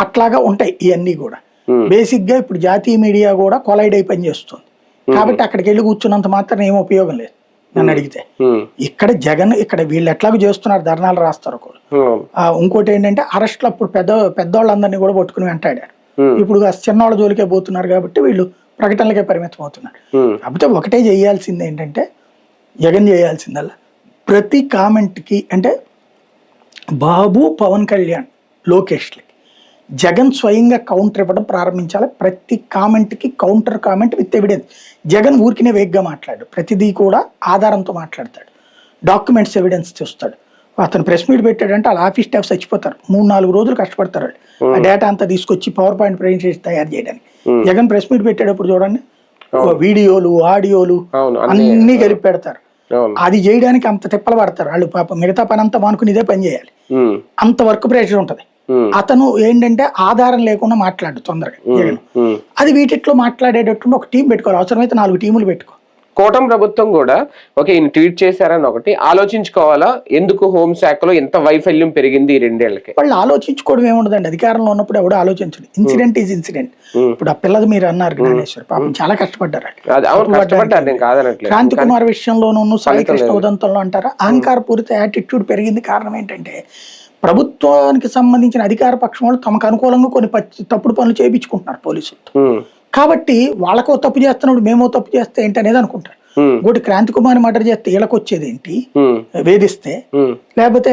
అట్లాగా ఉంటాయి ఇవన్నీ కూడా. బేసిక్ గా ఇప్పుడు జాతీయ మీడియా కూడా కొలైడ్ అయి పనిచేస్తుంది కాబట్టి అక్కడికి వెళ్ళి కూర్చున్నంత మాత్రం ఏం ఉపయోగం లేదు నన్ను అడిగితే. ఇక్కడ జగన్ ఇక్కడ వీళ్ళు ఎట్లాగో చేస్తున్నారు, ధర్నాలు రాస్తారు ఒకరు. ఇంకోటి ఏంటంటే అరెస్టులు అప్పుడు పెద్దవాళ్ళందరినీ కూడా పట్టుకుని వెంటాడారు. ఇప్పుడు చిన్నవాళ్ళ జోలికే పోతున్నారు కాబట్టి వీళ్ళు ప్రకటనలకే పరిమితం అవుతున్నారు. కాకపోతే ఒకటే చేయాల్సింది ఏంటంటే జగన్ చేయాల్సిందల్లా ప్రతి కామెంట్కి అంటే బాబు, పవన్ కళ్యాణ్, లోకేష్లకి జగన్ స్వయంగా కౌంటర్ ఇవ్వడం ప్రారంభించాలి. ప్రతి కామెంట్కి counter comment with evidence. Jagan ఊరికినే వేగ్గా మాట్లాడు, ప్రతిదీ కూడా ఆధారంతో మాట్లాడతాడు, డాక్యుమెంట్స్ ఎవిడెన్స్ చూస్తాడు. అతను ప్రెస్ మీట్ పెట్టాడంటే వాళ్ళ ఆఫీస్ స్టాఫ్ చచ్చిపోతారు, 3-4 రోజులు కష్టపడతారు ఆ డేటా అంతా తీసుకొచ్చి పవర్ పాయింట్ ప్రెజెంటేషన్ తయారు చేయడానికి. జగన్ ప్రెస్ మీట్ పెట్టేటప్పుడు చూడండి వీడియోలు, ఆడియోలు అన్ని కలిపి పెడతారు. అది చేయడానికి అంత తిప్పలు పడతారు వాళ్ళు. పాపం మిగతా పని అంతా మానుకుని ఇదే పని చేయాలి, అంత వర్క్ ప్రెషర్ ఉంటది. అతను ఏంటంటే ఆధారం లేకుండా మాట్లాడు తొందరగా జగన్. అది వీటిలో మాట్లాడేటట్టు ఒక టీం పెట్టుకోవాలి, అవసరమైతే 4 టీములు పెట్టుకో. కూటమి ప్రభుత్వం కూడా ఓకే ఈయన ట్వీట్ చేశారని ఒకటి ఆలోచించుకోవాలా, ఎందుకు హోంశాఖలో ఎంత వైఫల్యం పెరిగింది ఈ 2 ఏళ్లకి? వాళ్ళు ఆలోచించుకోవడం ఏముండదండి, అధికారంలో ఉన్నప్పుడు ఎవడో ఆలోచించడు. Incident is incident. ఇప్పుడు ఆ పిల్లది మీరు అన్నారు జ్ఞానేశ్వర్, పాపం చాలా కష్టపడ్డారు. క్రాంతి కుమార్ విషయంలోనూ, సాయి కృష్ణ ఉదంతంలో అంటారా అహంకారపూరిత యాటిట్యూడ్ పెరిగింది. కారణం ఏంటంటే ప్రభుత్వానికి సంబంధించిన అధికార పక్షం వాళ్ళు తమకు అనుకూలంగా కొన్ని తప్పుడు పనులు చేయించుకుంటున్నారు పోలీసులతో. కాబట్టి వాళ్ళకో తప్పు చేస్తున్నప్పుడు మేమో తప్పు చేస్తే ఏంటి అనేది అనుకుంటారు. ఇంకోటి క్రాంతి కుమార్ మర్డర్ చేస్తే వీళ్ళకి వచ్చేది ఏంటి, వేధిస్తే, లేకపోతే